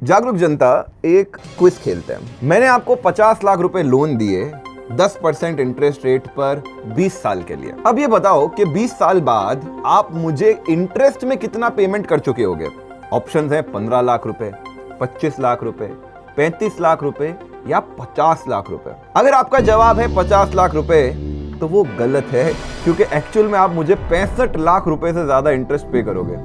जागरूक जनता, एक क्विज खेलते हैं। मैंने आपको 50 लाख रुपए लोन दिए 10% इंटरेस्ट रेट पर 20 साल के लिए। अब ये बताओ कि 20 साल बाद आप मुझे इंटरेस्ट में कितना पेमेंट कर चुके होगे। ऑप्शंस हैं 15 लाख रुपए, 25 लाख रुपए, 35 लाख रुपए या 50 लाख रुपए। अगर आपका जवाब है 50 लाख रुपए तो वो गलत है, क्योंकि एक्चुअल में आप मुझे 65 लाख रुपए से ज्यादा इंटरेस्ट पे करोगे।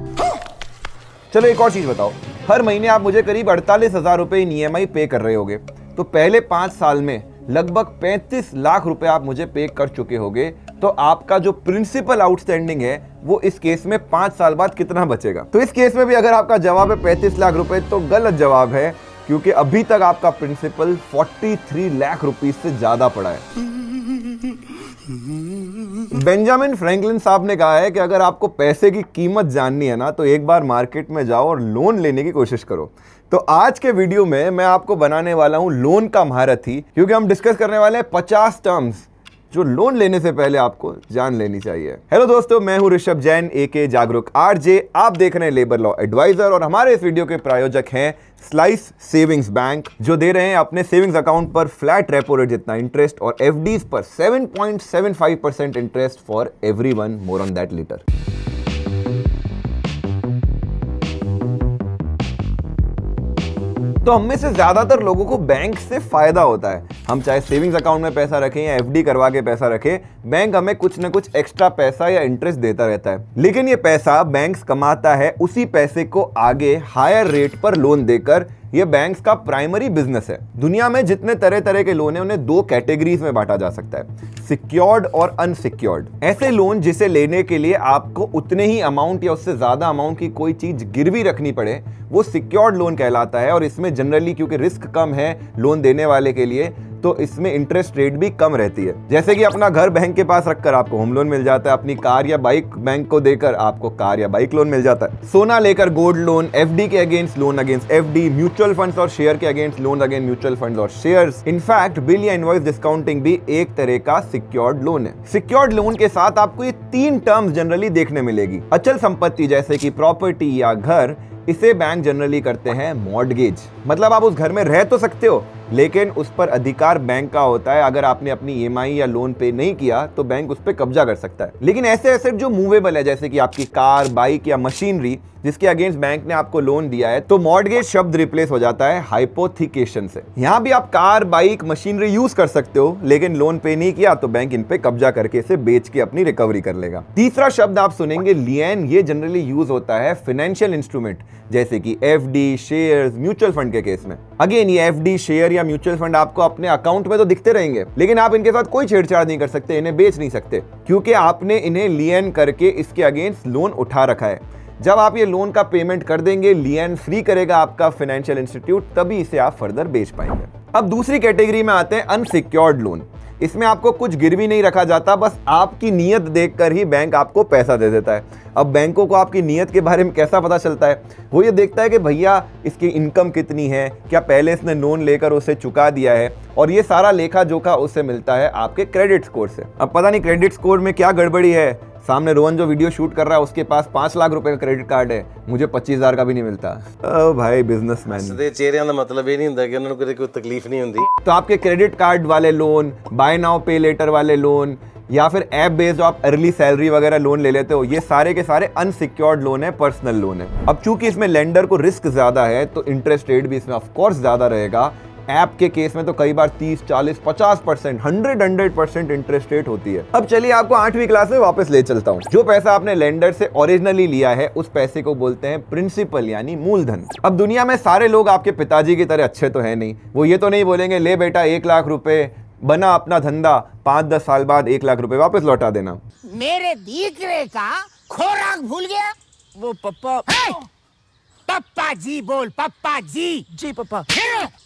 चलो एक और चीज बताओ, हर महीने आप मुझे करीब 48,000 रुपए इन EMI पे कर रहे होगे, तो पहले 5 साल में लगभग 35 लाख रुपए आप मुझे पे कर चुके होगे। तो आपका जो प्रिंसिपल आउटस्टैंडिंग है वो इस केस में 5 साल बाद कितना बचेगा। तो इस केस में भी अगर आपका जवाब है 35 लाख रुपए तो गलत जवाब है, क्योंकि अभी तक आपका प्रिंसिपल 43 लाख रुपीस से ज्यादा पड़ा है। बेंजामिन फ्रैंकलिन साहब ने कहा है कि अगर आपको पैसे की कीमत जाननी है ना, तो एक बार मार्केट में जाओ और लोन लेने की कोशिश करो। तो आज के वीडियो में मैं आपको बनाने वाला हूं लोन का महारथी, क्योंकि हम डिस्कस करने वाले हैं 50 टर्म्स जो लोन लेने से पहले आपको जान लेनी चाहिए। हेलो दोस्तों, मैं हूं ऋषभ जैन AK जागरूक RJ। आप देख रहे हैं लेबर लॉ एडवाइजर और हमारे इस वीडियो के प्रायोजक हैं स्लाइस सेविंग्स बैंक, जो दे रहे हैं अपने सेविंग्स अकाउंट पर फ्लैट रेपो रेट जितना इंटरेस्ट और FDs पर 7.75% interest for everyone. More on that later. तो हम में से ज्यादातर लोगों को बैंक से फायदा होता है। हम चाहे सेविंग्स अकाउंट में पैसा रखें या FD करवा के पैसा रखें, बैंक हमें कुछ न कुछ एक्स्ट्रा पैसा या इंटरेस्ट देता रहता है। लेकिन ये पैसा बैंक्स कमाता है उसी पैसे को आगे हायर रेट पर लोन देकर। ये बैंक्स का प्राइमरी बिजनेस है। दुनिया में जितने तरह तरह के लोन हैं उन्हें 2 कैटेगरीज में बांटा जा सकता है, सिक्योर्ड और अनसिक्योर्ड। ऐसे लोन जिसे लेने के लिए आपको उतने ही अमाउंट या उससे ज्यादा अमाउंट की कोई चीज गिरवी रखनी पड़े, वो सिक्योर्ड लोन कहलाता है। और इसमें जनरली क्योंकि रिस्क कम है लोन देने वाले के लिए, तो इसमें इंटरेस्ट रेट भी कम रहती है। जैसे कि अपना घर बैंक के पास रखकर आपको होम लोन मिल जाता है, अपनी कार या बाइक बैंक को देकर आपको कार या बाइक लोन मिल जाता है, सोना लेकर गोल्ड लोन, FD के against loan against FD, mutual funds और शेयर के against loan against mutual funds और शेयर्स। इनफैक्ट बिल या इनवॉइस डिस्काउंटिंग भी एक तरह का सिक्योर्ड लोन है। सिक्योर्ड लोन के साथ आपको ये 3 टर्म्स जनरली देखने मिलेगी। अचल संपत्ति जैसे कि प्रॉपर्टी या घर, इसे बैंक जनरली करते हैं मॉर्टगेज। मतलब आप उस घर में रह तो सकते हो, लेकिन उस पर अधिकार बैंक का होता है। अगर आपने अपनी EMI या लोन पे नहीं किया तो बैंक उस पर कब्जा कर सकता है। लेकिन ऐसे एसेट जो मूवेबल है, जैसे कि आपकी कार, बाइक या मशीनरी, जिसके अगेंस्ट बैंक ने आपको लोन दिया है, तो मॉर्टगेज शब्द रिप्लेस हो जाता है हाइपोथिकेशन से। यहाँ भी आप कार, बाइक, मशीनरी यूज कर सकते हो, लेकिन लोन पे नहीं किया तो बैंक इन पे कब्जा करके इसे बेच के अपनी रिकवरी कर लेगा। तीसरा शब्द आप सुनेंगे लियन। ये जनरली यूज होता है फाइनेंशियल इंस्ट्रूमेंट जैसे कि FD, शेयर्स, म्यूचुअल फंड के केस में। अगेन ये FD, शेयर या म्यूचुअल फंड आपको अपने अकाउंट में तो दिखते रहेंगे, लेकिन आप इनके साथ कोई छेड़छाड़ नहीं कर सकते, इन्हें बेच नहीं सकते, क्योंकि आपने इन्हें लियन करके इसके अगेंस्ट लोन उठा रखा है। जब आप ये लोन का पेमेंट कर देंगे, लियन फ्री करेगा आपका फाइनेंशियल इंस्टीट्यूट, तभी इसे आप फर्दर बेच पाएंगे। अब दूसरी कैटेगरी में आते हैं अनसिक्योर्ड लोन। इसमें आपको कुछ गिरवी नहीं रखा जाता, बस आपकी नीयत देखकर ही बैंक आपको पैसा दे देता है। अब बैंकों को आपकी नीयत के बारे में कैसा पता चलता है? वो ये देखता है कि भैया इसकी इनकम कितनी है, क्या पहले इसने लोन लेकर उसे चुका दिया है, और ये सारा लेखा जोखा उससे मिलता है आपके क्रेडिट स्कोर से। अब पता नहीं क्रेडिट स्कोर में क्या गड़बड़ी है। सामने रोहन जो वीडियो शूट कर रहा है उसके पास 5 लाख रुपए का क्रेडिट कार्ड है, मुझे 25,000 का भी नहीं मिलता। ओ भाई बिजनेसमैन, चेहरे का मतलब ये नहीं होता कि उन्होंने कोई तकलीफ नहीं होती। तो आपके क्रेडिट कार्ड वाले लोन, बाय नाउ पे लेटर वाले लोन, या फिर ऐप बेस्ड जो आप अर्ली सैलरी वगैरह लोन ले लेते हो, ये सारे के सारे अनसिक्योर्ड लोन है, पर्सनल लोन है। अब चूंकि इसमें लेंडर को रिस्क ज्यादा है, तो इंटरेस्ट रेट भी इसमें ऑफ कोर्स ज्यादा रहेगा। ऐप के केस में तो कई बार 30, 40, 50%, 100% इंटरेस्ट रेट होती है। अब चलिए आपको 8वीं क्लास में वापस ले चलता हूँ। जो पैसा आपने लेंडर से ओरिजिनली लिया है, उस पैसे को बोलते हैं प्रिंसिपल यानी मूलधन। अब दुनिया में सारे लोग आपके पिताजी की तरह अच्छे तो है नहीं। वो ये तो नहीं बोलेंगे ले बेटा 1 लाख रुपए, बना अपना धंधा, 5-10 साल बाद 1 लाख रुपए वापस लौटा देना। मेरे दीकरे का खोराक भूल गया। वो पप्पा। पप्पा जी बोल, पप्पा जी। जी पापा।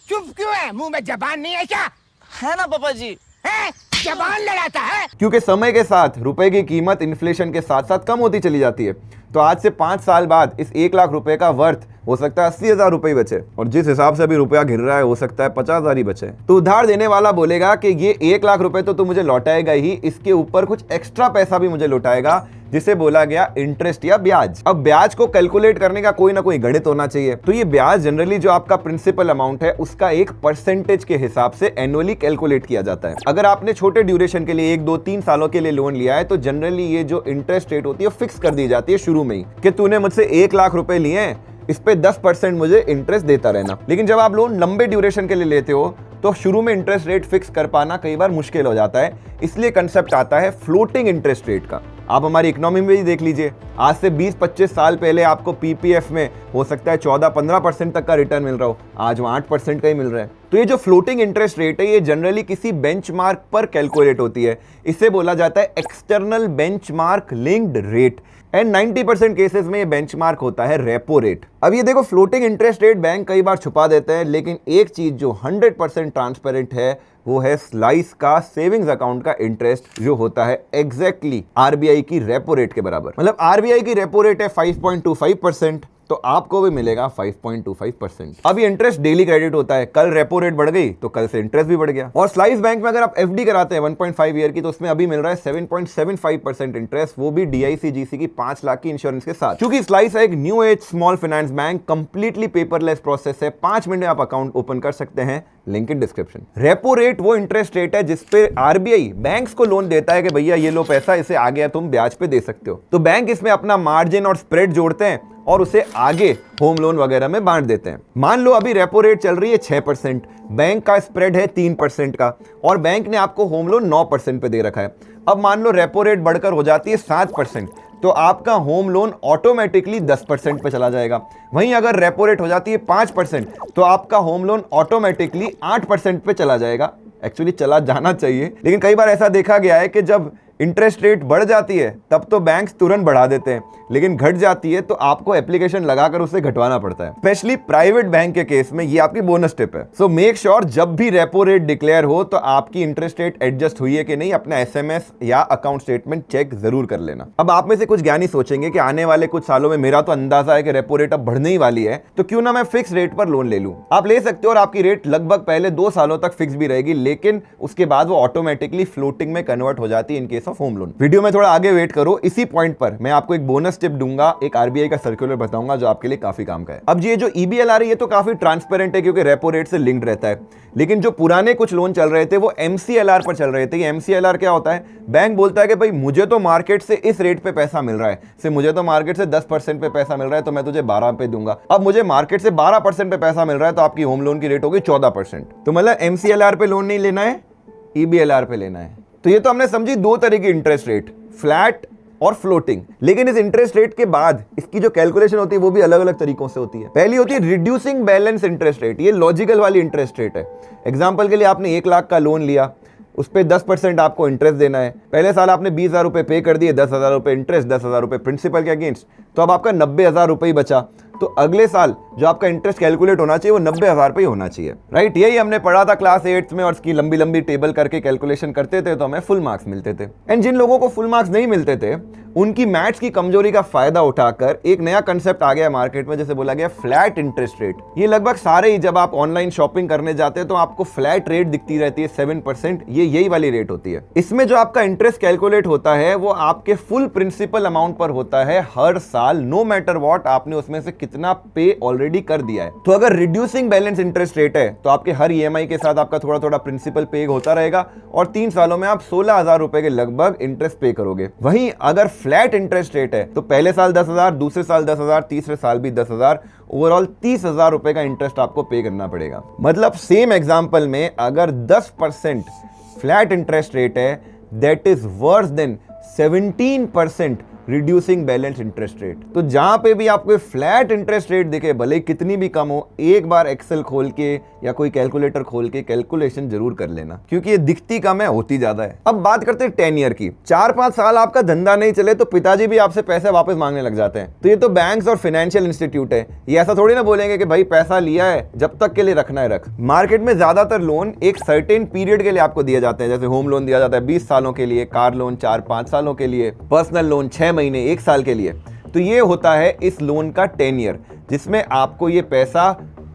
चुप क्यों है? मुंह में जबान नहीं है क्या? है ना पापा जी। है? जबान लड़ाता है। क्योंकि समय के साथ रुपए की कीमत इन्फ्लेशन के साथ साथ कम होती चली जाती है। तो आज से 5 साल बाद इस 1 लाख रुपए का वर्थ हो सकता है 80,000 रुपए बचे, और जिस हिसाब से अभी रुपया गिर रहा है हो सकता है 50,000 ही बचे। तो उधार देने वाला बोलेगा कि ये 1 लाख रुपए तो तू मुझे लौटाएगा ही, इसके ऊपर कुछ एक्स्ट्रा पैसा भी मुझे लौटाएगा, जिसे बोला गया इंटरेस्ट या ब्याज। अब ब्याज को कैलकुलेट करने का कोई ना कोई गणित होना चाहिए, तो ये ब्याज जनरली जो आपका प्रिंसिपल अमाउंट है उसका एक परसेंटेज के हिसाब से एनुअली कैलकुलेट किया जाता है। अगर आपने छोटे ड्यूरेशन के लिए 1, 2, 3 सालों के लिए लोन लिया है तो जनरली ये जो इंटरेस्ट रेट होती है फिक्स कर दी जाती है शुरू में ही कि तूने मुझसे 1 लाख रुपए लिए हैं, इस पे 10% मुझे इंटरेस्ट देता रहना। लेकिन जब आप लोन लंबे ड्यूरेशन के लिए लेते हो तो शुरू में इंटरेस्ट रेट फिक्स कर पाना कई बार मुश्किल हो जाता है, इसलिए कंसेप्ट आता है फ्लोटिंग इंटरेस्ट रेट का। आप हमारी इकोनॉमी में भी देख लीजिए, आज से 20-25 साल पहले आपको पीपीएफ में हो सकता है 14-15% तक का रिटर्न मिल रहा हो, आज वो 8% का ही मिल रहा है। तो ये जो फ्लोटिंग इंटरेस्ट रेट है ये जनरली किसी बेंचमार्क पर कैलकुलेट होती है, इसे बोला जाता है external benchmark linked rate and 90% cases में ये बेंचमार्क होता है रेपो रेट। अब ये देखो, फ्लोटिंग इंटरेस्ट रेट बैंक कई बार छुपा देते हैं, लेकिन एक चीज जो 100% ट्रांसपेरेंट है वो है स्लाइस का सेविंग्स अकाउंट का इंटरेस्ट, जो होता है एग्जैक्टली आरबीआई की रेपो रेट के बराबर। मतलब आरबीआई की रेपो रेट है 5.25%, तो आपको भी मिलेगा 5.25%। अब ये इंटरेस्ट डेली क्रेडिट होता है, कल रेपो रेट बढ़ गई तो कल से इंटरेस्ट भी बढ़ गया। और स्लाइस बैंक में अगर आप एफडी कराते हैं 1.5 ईयर की, तो उसमें अभी मिल रहा है 7.75% इंटरेस्ट, वो भी डीआईसीजीसी की 5 लाख की इंश्योरेंस के साथ। क्योंकि स्लाइस है एक new age small finance bank, completely paperless process है, 5 मिनट में आप अकाउंट ओपन कर सकते हैं, link in description. Repo rate वो इंटरेस्ट रेट है जिसपे आरबीआई बैंक्स को लोन देता है कि भैया ये लो पैसा, इसे आगे तुम ब्याज पे दे सकते हो। तो बैंक इसमें अपना मार्जिन और स्प्रेड जोड़ते हैं और उसे आगे होम लोन वगैरह में बांट देते हैं। मान लो अभी रेपो रेट चल रही है 6%, बैंक का स्प्रेड है 3% का, और बैंक ने आपको होम लोन 9% पे दे रखा है। अब मान लो रेपो रेट बढ़कर हो जाती है 7%, तो आपका होम लोन ऑटोमेटिकली 10% पे चला जाएगा। वहीं अगर रेपो रेट हो जाती है 5%, तो आपका होम लोन ऑटोमेटिकली 8% पे चला जाएगा। एक्चुअली चला जाना चाहिए, लेकिन कई बार ऐसा देखा गया है कि जब इंटरेस्ट रेट बढ़ जाती है तब तो बैंक्स तुरंत बढ़ा देते हैं, लेकिन घट जाती है तो आपको एप्लीकेशन लगाकर उसे घटवाना पड़ता है। स्पेशली प्राइवेट बैंक के केस में ये आपकी बोनस टिप है। सो मेक श्योर जब भी रेपो रेट डिक्लेयर हो तो आपकी इंटरेस्ट रेट एडजस्ट हुई है कि नहीं, अपना एसएमएस या अकाउंट स्टेटमेंट चेक जरूर कर लेना। अब आप में से कुछ ज्ञानी सोचेंगे कि आने वाले कुछ सालों में, मेरा तो अंदाजा है कि रेपो रेट अब बढ़ने ही वाली है, तो क्यों ना मैं फिक्स रेट पर लोन ले लूं। आप ले सकते हो और आपकी रेट लगभग पहले 2 सालों तक फिक्स भी रहेगी, लेकिन उसके बाद वो ऑटोमेटिकली फ्लोटिंग में कन्वर्ट हो जाती है in case of home loan. Video में थोड़ा आगे वेट करो, इसी पॉइंट पर मैं आपको एक बोनस टिप दूंगा, एक आरबीआई का सर्कुलर बताऊंगा जो आपके लिए काफी काम का है। अब ये जो ईबीएलआर है ये तो काफी ट्रांसपेरेंट है क्योंकि रेपो रेट से लिंक्ड रहता है, लेकिन जो पुराने कुछ लोन चल रहे थे वो एमसीएलआर पर चल रहे थे। ये एमसीएलआर क्या होता है? बैंक बोलता है कि भाई मुझे तो मार्केट से इस रेट पे पैसा मिल रहा है, से मुझे तो मार्केट से 10% पे पैसा मिल रहा है, तो मैं तुझे 12 पे दूंगा। अब मुझे मार्केट से 12% पे पैसा मिल रहा है, तो आपकी होम लोन की रेट होगी 14%। तो मतलब एमसीएलआर पे लोन नहीं लेना है, ईबीएलआर पे लेना है। तो ये तो हमने समझी 2 तरह की इंटरेस्ट रेट, फ्लैट और फ्लोटिंग। लेकिन इस इंटरेस्ट रेट के बाद इसकी जो कैलकुलेशन होती है वो भी अलग अलग तरीकों से होती है। पहली होती है रिड्यूसिंग बैलेंस इंटरेस्ट रेट, ये लॉजिकल वाली इंटरेस्ट रेट है। एग्जांपल के लिए आपने 1 लाख का लोन लिया, उस पर 10% आपको इंटरेस्ट देना है। पहले साल आपने 20,000 रुपए पे कर दिए, 10,000 रुपए इंटरेस्ट, 10,000 रुपए प्रिंसिपल के अगेंस्ट, तो अब आपका 90,000 रुपए ही बचा। तो अगले साल जो आपका इंटरेस्ट कैलकुलेट होना चाहिए वो 90,000 पे ही होना चाहिए, राइट? यही हमने पढ़ा था क्लास 8 में, और इसकी लंबी लंबी टेबल करके कैलकुलेशन करते थे तो हमें फुल मार्क्स मिलते थे। एंड जिन लोगों को फुल मार्क्स नहीं मिलते थे उनकी मैथ्स की कमजोरी का फायदा उठाकर एक नया कंसेप्ट आ गया मार्केट में, जैसे बोला गया फ्लैट इंटरेस्ट रेट। ये लगभग सारे ही, जब आप ऑनलाइन शॉपिंग करने जाते हैं तो आपको फ्लैट रेट दिखती रहती है 7%, ये यही वाली रेट होती है। इसमें जो आपका इंटरेस्ट कैलकुलेट होता है वो आपके फुल प्रिंसिपल अमाउंट पर होता है हर साल, नो मैटर व्हाट आपने उसमें से कितना पे ऑलरेडी कर दिया है। तो अगर रिड्यूसिंग बैलेंस इंटरेस्ट रेट है तो आपके हर ईएमआई के साथ आपका थोड़ा थोड़ा प्रिंसिपल पे होता रहेगा, और 3 सालों में आप 16,000 रुपए के लगभग इंटरेस्ट पे करोगे। वहीं अगर फ्लैट इंटरेस्ट रेट है तो पहले साल 10,000, दूसरे साल 10,000, तीसरे साल भी 10,000, ओवरऑल 30,000 रुपए का इंटरेस्ट आपको पे करना पड़ेगा। मतलब सेम एग्जांपल में अगर 10% फ्लैट इंटरेस्ट रेट है, that is worse than 17% reducing balance interest rate. तो जहां पे भी आपको फ्लैट इंटरेस्ट रेट दिखे, भले कितनी भी कम हो, एक बार एक्सेल खोल के या कोई कैलकुलेटर खोल के कैलकुलेशन जरूर कर लेना, क्योंकि ये दिखती कम है, होती ज्यादा है। अब बात करते हैं 10 ईयर की। 4-5 साल आपका धंधा नहीं चले तो पिताजी भी आपसे पैसे वापस मांगने लग जाते हैं। तो ये तो बैंक्स और फाइनेंशियल इंस्टीट्यूट है, ये ऐसा थोड़ी ना बोलेंगे कि भाई पैसा लिया है, जब तक के लिए रखना है रख। मार्केट में ज्यादातर लोन एक सर्टेन पीरियड के लिए आपको दिए जाते हैं, जैसे होम लोन दिया जाता है 20 सालों के लिए, कार लोन 4-5 सालों के लिए, पर्सनल लोन 6 महीने 1 साल के लिए। तो ये होता है इस लोन का 10 ईयर, जिसमें आपको ये पैसा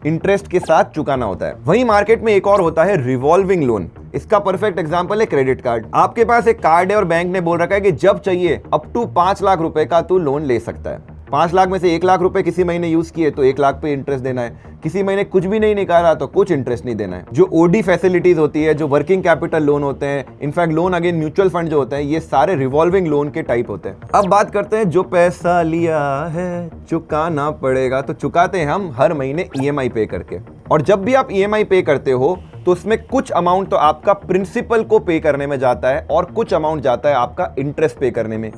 इंटरेस्ट के साथ चुकाना होता है। वहीं मार्केट में एक और होता है रिवॉल्विंग लोन। इसका परफेक्ट एग्जांपल है क्रेडिट कार्ड। आपके पास एक कार्ड है और बैंक ने बोल रखा है कि जब चाहिए अप टू 5 लाख रुपए का तू लोन ले सकता है। 5 लाख में से 1 लाख रुपए किसी महीने यूज किए तो 1 लाख पे इंटरेस्ट देना है, किसी महीने कुछ भी नहीं निकाला तो कुछ इंटरेस्ट नहीं देना है। जो ओडी फैसिलिटीज होती है, जो वर्किंग कैपिटल लोन होते हैं, in fact loan again mutual fund जो होते हैं, ये सारे रिवॉल्विंग लोन के टाइप होते हैं। अब बात करते हैं जो पैसा लिया है चुकाना पड़ेगा, तो चुकाते हैं हम हर महीने ईएमआई पे करके। और जब भी आप ईएमआई पे करते हो तो उसमें कुछ अमाउंट तो आपका प्रिंसिपल को पे करने में जाता है और कुछ अमाउंट जाता है आपका इंटरेस्ट पे करने में।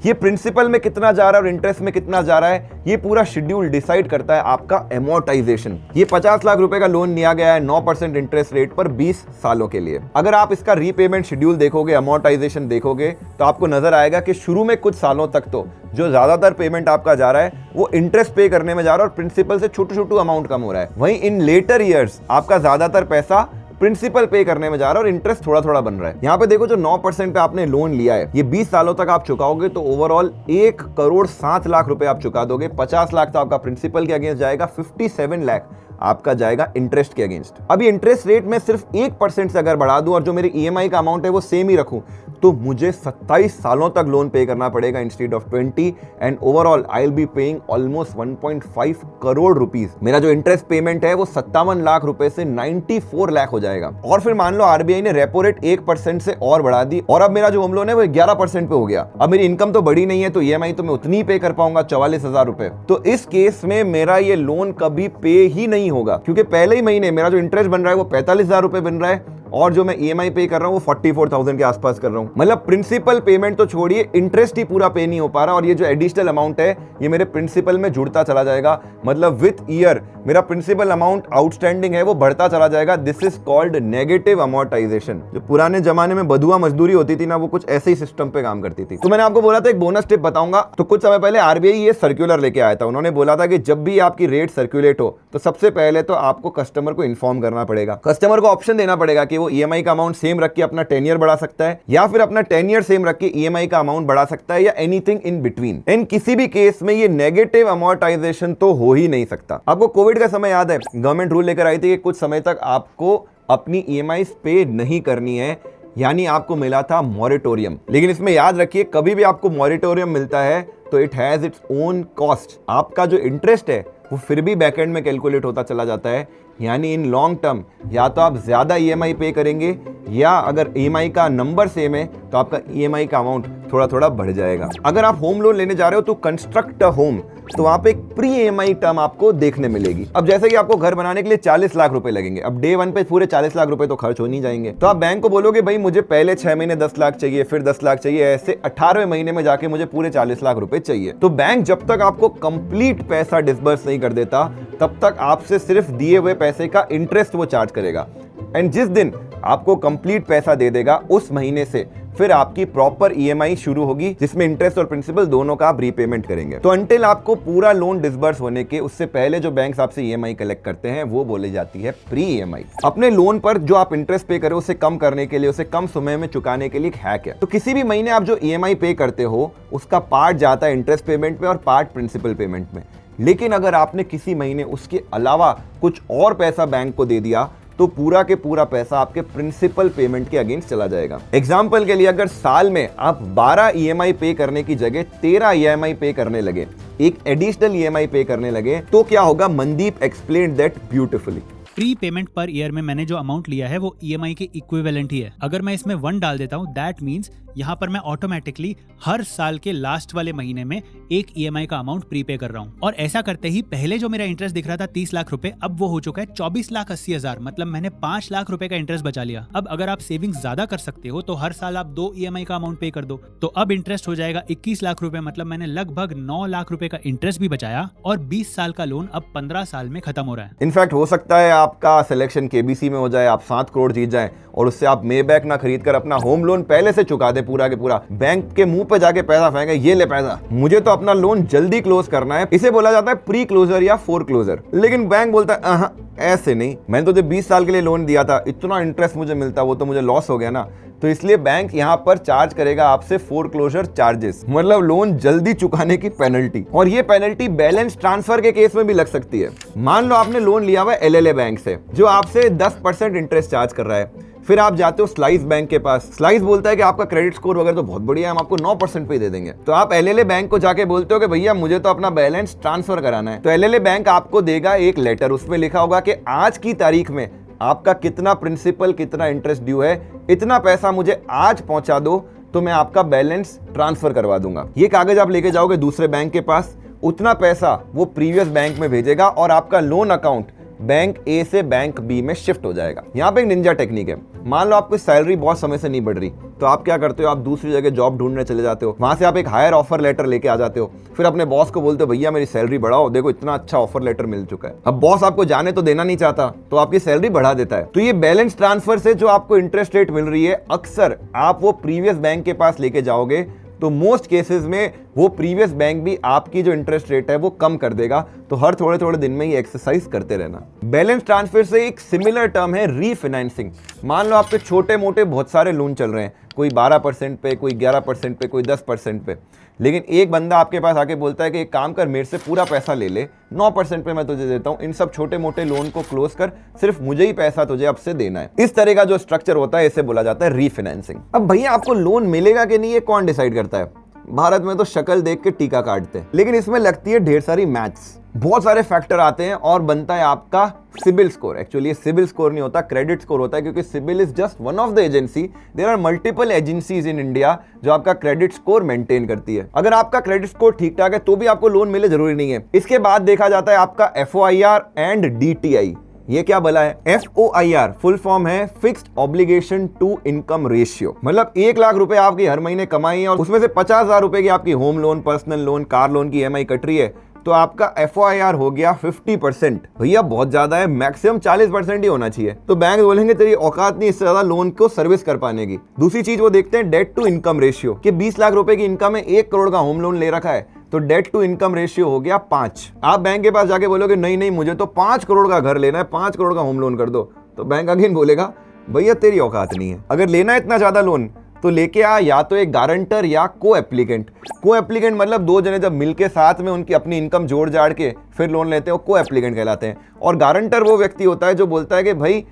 ये प्रिंसिपल में कितना जा रहा है और इंटरेस्ट में कितना जा रहा है, ये पूरा शेड्यूल डिसाइड करता है आपका अमोर्टाइजेशन। ये 50 लाख रुपए का लोन लिया गया है 9% इंटरेस्ट रेट पर 20 सालों के लिए। अगर आप इसका रीपेमेंट शेड्यूल देखोगे, अमोर्टाइजेशन देखोगे, तो आपको नजर आएगा कि शुरू में कुछ सालों तक तो जो ज्यादातर पेमेंट आपका जा रहा है वो इंटरेस्ट पे करने में जा रहा है और प्रिंसिपल से छोटू छोटू अमाउंट कम हो रहा है। वहीं इन लेटर ईयर्स आपका ज्यादातर पैसा प्रिंसिपल पे करने में जा रहा है और इंटरेस्ट थोड़ा थोड़ा बन रहा है। यहाँ पे देखो जो 9% पे आपने लोन लिया है, ये 20 सालों तक आप चुकाओगे तो ओवरऑल 1,07,00,000 रुपए आप चुका दोगे। 50 लाख तो आपका प्रिंसिपल के अगेंस्ट जाएगा, 57 लाख आपका जाएगा इंटरेस्ट के अगेंस्ट। अभी इंटरेस्ट रेट में सिर्फ 1% से अगर बढ़ा दूं और जो मेरी ईएमआई का अमाउंट है वो सेम ही रखूं तो मुझे 27 सालों तक लोन पे करना पड़ेगा instead of 20 and overall I will be paying almost 1.5 crore rupees. मेरा जो इंटरेस्ट पेमेंट है वो 57 लाख रुपए से 94 लाख हो जाएगा। और फिर मान लो आरबीआई ने रेपो रेट 1% से और बढ़ा दी और अब मेरा जो होम लोन है वो 11% पे हो गया। अब मेरी इनकम तो बढ़ी नहीं है तो ईएमआई तो मैं उतनी ही पे कर पाऊंगा, 44,000 रुपए। तो इस केस में मेरा ये लोन कभी पे ही नहीं होगा क्योंकि पहले ही महीने मेरा जो इंटरेस्ट बन रहा है वो 45,000 रुपए बन रहा है और जो मैं ईएमआई पे कर रहा हूं वो 44,000 के आसपास कर रहा हूं। मतलब प्रिंसिपल पेमेंट तो छोड़िए, इंटरेस्ट ही पूरा पे नहीं हो पा रहा और ये जो एडिशनल अमाउंट है ये मेरे प्रिंसिपल में जुड़ता चला जाएगा। मतलब विथ ईयर मेरा प्रिंसिपल अमाउंट आउटस्टैंडिंग है वो बढ़ता चला जाएगा। This is called negative amortisation. जो पुराने जमाने में बधुआ मजदूरी होती थी ना, वो कुछ ऐसे ही सिस्टम पे काम करती थी। तो मैंने आपको बोला था एक बोनस टिप बताऊंगा। तो कुछ समय पहले आरबीआई ये सर्कुलर लेके आया था। उन्होंने बोला था कि जब भी आपकी रेट सर्कुलेट हो तो सबसे पहले तो आपको कस्टमर को इन्फॉर्म करना पड़ेगा। कस्टमर को ऑप्शन देना पड़ेगा कि वो ईएमआई का अमाउंट सेम रख के अपना टेन्यर बढ़ा सकता है या फिर अपना टेन्यर सेम रख के ईएमआई का अमाउंट बढ़ा सकता है या एनीथिंग इन बिटवीन। इन किसी भी केस में ये नेगेटिव अमोर्टाइजेशन तो हो ही नहीं सकता। आपको कोविड का समय याद है, गवर्नमेंट रूल लेकर आई थी कि कुछ समय तक आपको अपनी ईएमआई पे नहीं करनी है, यानी आपको मिला था मॉरेटोरियम। लेकिन इसमें याद रखिए कभी भी आपको मॉरेटोरियम मिलता है तो it has its own cost. आपका जो इंटरेस्ट है वो फिर भी बैकएंड में कैलकुलेट होता चला जाता है। यानी इन लॉन्ग टर्म या तो आप ज्यादा ईएमआई पे करेंगे या अगर ईएमआई का नंबर सेम है तो आपका ईएमआई का अमाउंट थोड़ा थोड़ा बढ़ जाएगा। अगर आप होम लोन लेने जा रहे हो तो कंस्ट्रक्ट अ होम, तो वहां पे एक प्री ईएमआई टर्म आपको देखने मिलेगी। अब जैसे कि आपको घर बनाने के लिए 40 लाख रुपए लगेंगे, अब डे 1 पे पूरे 40 लाख रुपए तो खर्च हो नहीं जाएंगे। तो आप बैंक को बोलोगे भाई मुझे पहले 6 महीने 10 लाख चाहिए, फिर 10 लाख चाहिए, ऐसे 18वें महीने में जाके मुझे पूरे 40 लाख रुपए चाहिए। तो बैंक जब तक आपको कंप्लीट पैसा डिसबर्स नहीं कर देता तब तक आपसे सिर्फ दिए हुए पैसे का इंटरेस्ट वो चार्ज करेगा। एंड जिस दिन आपको कंप्लीट पैसा दे देगा उस महीने से फिर आपकी प्रॉपर ईएमआई शुरू होगी जिसमें इंटरेस्ट और प्रिंसिपल दोनों का आप रीपेमेंट करेंगे। तो अंटिल आपको पूरा लोन डिसबर्स होने के उससे पहले जो बैंक्स आपसे ईएमआई कलेक्ट करते हैं वो बोली जाती है प्री ईएमआई। अपने लोन पर जो आप इंटरेस्ट पे करें उसे कम करने के लिए, उसे कम समय में चुकाने के लिए एक हैक है। तो किसी भी महीने आप जो ईएमआई पे करते हो उसका पार्ट जाता है इंटरेस्ट पेमेंट में और पार्ट प्रिंसिपल पेमेंट में। लेकिन अगर आपने किसी महीने उसके अलावा कुछ और पैसा बैंक को दे दिया तो पूरा के पूरा पैसा आपके प्रिंसिपल पेमेंट के अगेंस्ट चला जाएगा। एग्जाम्पल के लिए अगर साल में आप 12 ईएमआई पे करने की जगह 13 ईएमआई पे करने लगे, एक एडिशनल ईएमआई पे करने लगे, तो क्या होगा? Mandeep explained that beautifully. Pre payment per year में मैंने जो अमाउंट लिया है वो ईएमआई के इक्विवेलेंट ही है। अगर मैं इसमें 1 डाल देता हूँ दैट मीन्स यहाँ पर मैं ऑटोमेटिकली हर साल के लास्ट वाले महीने में एक ईएमआई का अमाउंट प्री पे कर रहा हूँ। और ऐसा करते ही पहले जो मेरा इंटरेस्ट दिख रहा था 30 लाख रुपए, अब वो हो चुका है 24,80,000। मतलब मैंने 5 लाख रुपए का इंटरेस्ट बचा लिया। अब अगर आप सेविंग ज्यादा कर सकते हो तो हर साल आप 2 ईएमआई का अमाउंट पे कर दो, तो अब इंटरेस्ट हो जाएगा 21 लाख रुपए। मतलब मैंने लगभग 9 लाख रुपए का इंटरेस्ट भी बचाया और 20 साल का लोन अब 15 साल में खत्म हो रहा है। इनफैक्ट हो सकता है आपका सिलेक्शन केबीसी में हो जाए, आप 7 करोड़ जीत जाएं और उससे आप मेबैक ना खरीद कर अपना होम लोन पहले से चुका दे पूरा के पूरा, बैंक के मुंह पे जाके पैसा फेंके, ये ले पैसा, मुझे तो अपना लोन जल्दी क्लोज करना है। इसे बोला जाता है प्री क्लोजर या फोर क्लोजर। लेकिन बैंक बोलता है ऐसे नहीं, मैंने तुझे 20 साल के लिए लोन दिया था, इतना इंटरेस्ट मुझे मिलता, वो तो मुझे लॉस हो गया ना। तो इसलिए बैंक यहां पर चार्ज करेगा आपसे फोरक्लोजर चार्जेस, मतलब लोन जल्दी चुकाने की पेनल्टी। और ये पेनल्टी बैलेंस ट्रांसफर के केस में भी लग सकती है। मान लो आपने लोन लिया हुआ है एलएलए बैंक से जो आपसे 10% इंटरेस्ट चार्ज कर रहा है, फिर आप जाते हो स्लाइस बैंक के पास। स्लाइस बोलता है कि आपका क्रेडिट स्कोर वगैरह तो बहुत बढ़िया है, हम आपको 9% पे दे देंगे। तो आप एलएलए बैंक को जाके बोलते हो कि भैया मुझे तो अपना बैलेंस ट्रांसफर कराना है। तो एलएलए बैंक आपको देगा एक लेटर, उसमें लिखा होगा कि आज की तारीख में आपका कितना प्रिंसिपल कितना इंटरेस्ट ड्यू है, इतना पैसा मुझे आज पहुंचा दो तो मैं आपका बैलेंस ट्रांसफर करवा दूंगा। ये कागज आप लेके जाओगे दूसरे बैंक के पास, उतना पैसा वो प्रीवियस बैंक में भेजेगा और आपका लोन अकाउंट बैंक ए से बैंक बी में शिफ्ट हो जाएगा। यहाँ पे एक निंजा टेक्निक है। मान लो आपकी सैलरी बहुत समय से नहीं बढ़ रही, तो आप क्या करते हो, आप दूसरी जगह जॉब ढूंढने चले जाते हो, वहां से आप एक हायर ऑफर लेटर लेके आ जाते हो, फिर अपने बॉस को बोलते हो भैया मेरी सैलरी बढ़ाओ, देखो इतना अच्छा ऑफर लेटर मिल चुका है। अब बॉस आपको जाने तो देना नहीं चाहता, तो आपकी सैलरी बढ़ा देता है। तो ये बैलेंस ट्रांसफर से जो आपको इंटरेस्ट रेट मिल रही है, अक्सर आप वो प्रीवियस बैंक के पास लेके जाओगे तो मोस्ट केसेस में वो प्रीवियस बैंक भी आपकी जो इंटरेस्ट रेट है वो कम कर देगा। तो हर थोड़े थोड़े दिन में ये एक्सरसाइज करते रहना। बैलेंस ट्रांसफर से एक सिमिलर टर्म है रीफाइनेंसिंग। मान लो आपके छोटे मोटे बहुत सारे लोन चल रहे हैं, कोई 12% पे, कोई 11% पे, कोई 10% पे, लेकिन एक बंदा आपके पास आके बोलता है कि एक काम कर, मेरे से पूरा पैसा ले ले, 9% पे मैं तुझे देता हूं, इन सब छोटे मोटे लोन को क्लोज कर, सिर्फ मुझे ही पैसा तुझे अब से देना है। इस तरह का जो स्ट्रक्चर होता है इसे बोला जाता है रीफाइनेंसिंग। अब भैया आपको लोन मिलेगा कि नहीं ये कौन डिसाइड करता है? भारत में तो शक्ल देख के टीका काटते हैं, लेकिन इसमें लगती है ढेर सारी मैथ्स, बहुत सारे फैक्टर आते हैं और बनता है आपका CIBIL score. Actually CIBIL score नहीं होता, क्रेडिट स्कोर होता है, क्योंकि CIBIL is just one of the agency. There are multiple agencies in India जो आपका क्रेडिट स्कोर मेंटेन करती है। अगर आपका क्रेडिट स्कोर ठीक ठाक है तो भी आपको लोन मिले, जरूरी नहीं है। इसके बाद देखा जाता है आपका FOIR एंड DTI। ये क्या भला है? FOIR फुल फॉर्म है fixed obligation to income ratio. मतलब 1 लाख रुपए आपकी हर महीने कमाई है और उसमें से 50,000 रुपए की आपकी home loan, personal loan, car loan की EMI कट रही है, तो आपका FOIR हो गया 50%। भैया बहुत ज्यादा है, मैक्सिमम 40% ही होना चाहिए। तो बैंक बोलेंगे तेरी औकात नहीं इससे ज्यादा लोन को सर्विस कर पाने की। दूसरी चीज वो देखते हैं डेट टू इनकम रेशियो, कि 20 लाख रुपए की इनकम है, 1 करोड़ का होम लोन ले रखा है, तो डेट टू इनकम रेशियो हो गया 5। आप बैंक के पास जाके बोलोगे नहीं नहीं मुझे तो 5 करोड़ का घर लेना है, 5 करोड़ का होम लोन कर दो, तो बैंक अगेन बोलेगा भैया तेरी औकात नहीं है। अगर लेना है इतना ज्यादा लोन तो लेके आ या तो एक गारंटर या को एप्लीकेंट। को एप्लीकेंट मतलब 2 जने जब मिलके साथ में उनकी अपनी इनकम जोड़ जाड़ के फिर लोन लेते हैं, वो को एप्लीकेंट कहलाते हैं। और गारंटर वो व्यक्ति होता है जो बोलता है कि भाई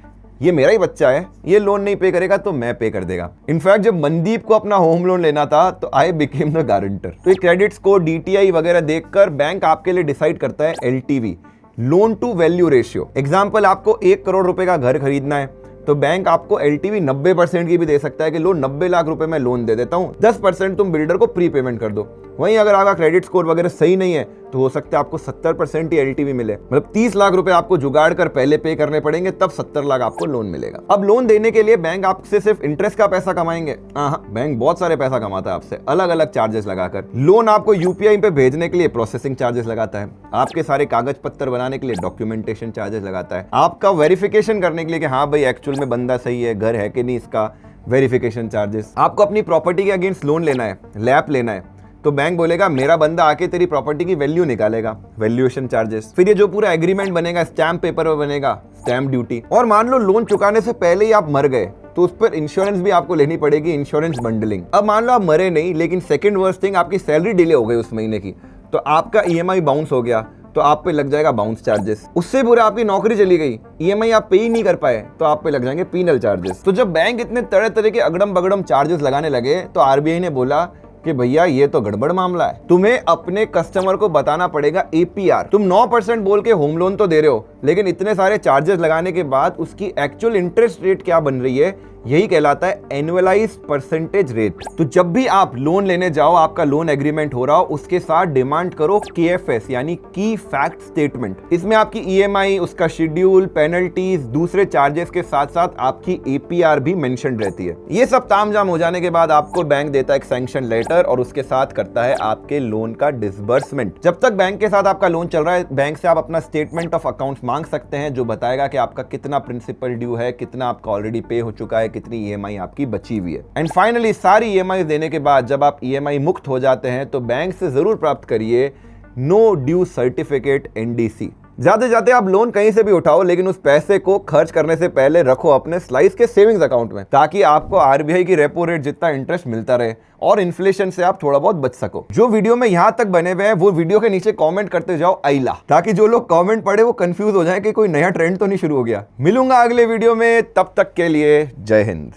ये मेरा ही बच्चा है, ये लोन नहीं पे करेगा तो मैं पे कर देगा। इनफैक्ट जब मनदीप को अपना होम लोन लेना था तो आई बिकेम द गारंटर। तो ये क्रेडिट स्कोर, DTI वगैरह देखकर बैंक आपके लिए डिसाइड करता है LTV, loan to value ratio. Example, आपको 1 करोड़ रुपए का घर खरीदना है तो बैंक आपको LTV 90% की भी दे सकता है कि लो 90 लाख रुपए मैं लोन दे देता हूं, 10% तुम बिल्डर को प्री पेमेंट कर दो। वहीं अगर आपका क्रेडिट स्कोर वगैरह सही नहीं है तो हो सकता है आपको 70% ही LTV मिले। मतलब 30 लाख रुपए आपको जुगाड़ कर पहले पे करने पड़ेंगे, तब 70 लाख आपको लोन मिलेगा। अब लोन देने के लिए बैंक आपसे सिर्फ इंटरेस्ट का पैसा कमाएंगे? हाँ, बैंक बहुत सारे पैसा कमाता है आपसे, अलग अलग चार्जेस लगाकर। लोन आपको UPI पे भेजने के लिए प्रोसेसिंग चार्जेस लगाता है, आपके सारे कागज पत्तर बनाने के लिए डॉक्यूमेंटेशन चार्जेस लगाता है, आपका वेरिफिकेशन करने के लिए कि हाँ भाई एक्चुअल में बंदा सही है, घर है कि नहीं, इसका वेरिफिकेशन चार्जेस। आपको अपनी प्रॉपर्टी के अगेंस्ट लोन लेना है, लैप लेना है, तो बैंक बोलेगा मेरा बंदा आके तेरी प्रॉपर्टी की वैल्यू निकालेगा, वैल्यूएशन चार्जेस। फिर ये जो पूरा एग्रीमेंट बनेगा, स्टैम्प पेपर पर बनेगा, स्टैम्प ड्यूटी। और मान लो लोन चुकाने से पहले ही आप मर गए तो उस पर इंश्योरेंस भी आपको लेनी पड़ेगी, इंश्योरेंस बंडलिंग। अब मान लो आप मरे नहीं, लेकिन सेकंड वर्स्ट थिंग आपकी सैलरी डिले हो गई उस महीने की, तो आपका EMI बाउंस हो गया, तो आप पे लग जाएगा बाउंस चार्जेस। उससे बुरा आपकी नौकरी चली गई, EMI आप पे ही नहीं कर पाए, तो आप पे लग जाएंगे पीनल चार्जेस। तो जब बैंक इतने तरह तरह के अगड़म बगड़म चार्जेस लगाने लगे तो RBI ने बोला कि भैया ये तो गड़बड़ मामला है, तुम्हें अपने कस्टमर को बताना पड़ेगा APR। तुम 9% बोल के होम लोन तो दे रहे हो, लेकिन इतने सारे चार्जेस लगाने के बाद उसकी एक्चुअल इंटरेस्ट रेट क्या बन रही है, यही कहलाता है एनुअलाइज्ड परसेंटेज रेट। तो जब भी आप लोन लेने जाओ, आपका लोन एग्रीमेंट हो रहा हो, उसके साथ डिमांड करो KFS यानी की फैक्ट स्टेटमेंट। इसमें आपकी EMI, उसका शेड्यूल, पेनल्टीज, दूसरे चार्जेस के साथ साथ आपकी APR भी मेंशन रहती है। ये सब तामझाम हो जाने के बाद आपको बैंक देता है एक सैंक्शन लेटर और उसके साथ करता है आपके लोन का डिसबर्समेंट। जब तक बैंक के साथ आपका लोन चल रहा है, बैंक से आप अपना स्टेटमेंट ऑफ अकाउंट्स मांग सकते हैं, जो बताएगा कि आपका कितना प्रिंसिपल ड्यू है, कितना आपका ऑलरेडी पे हो चुका है, कितनी EMI आपकी बची हुई है। एंड फाइनली सारी EMI देने के बाद जब आप EMI मुक्त हो जाते हैं तो बैंक से जरूर प्राप्त करिए नो ड्यू सर्टिफिकेट NDC। जाते जाते आप लोन कहीं से भी उठाओ, लेकिन उस पैसे को खर्च करने से पहले रखो अपने स्लाइस के सेविंग्स अकाउंट में, ताकि आपको आरबीआई की रेपो रेट जितना इंटरेस्ट मिलता रहे और इन्फ्लेशन से आप थोड़ा बहुत बच सको। जो वीडियो में यहां तक बने हुए हैं वो वीडियो के नीचे कमेंट करते जाओ आइला, ताकि जो लोग कमेंट पढ़े वो कंफ्यूज हो जाए कि कोई नया ट्रेंड तो नहीं शुरू हो गया। मिलूंगा अगले वीडियो में, तब तक के लिए जय हिंद।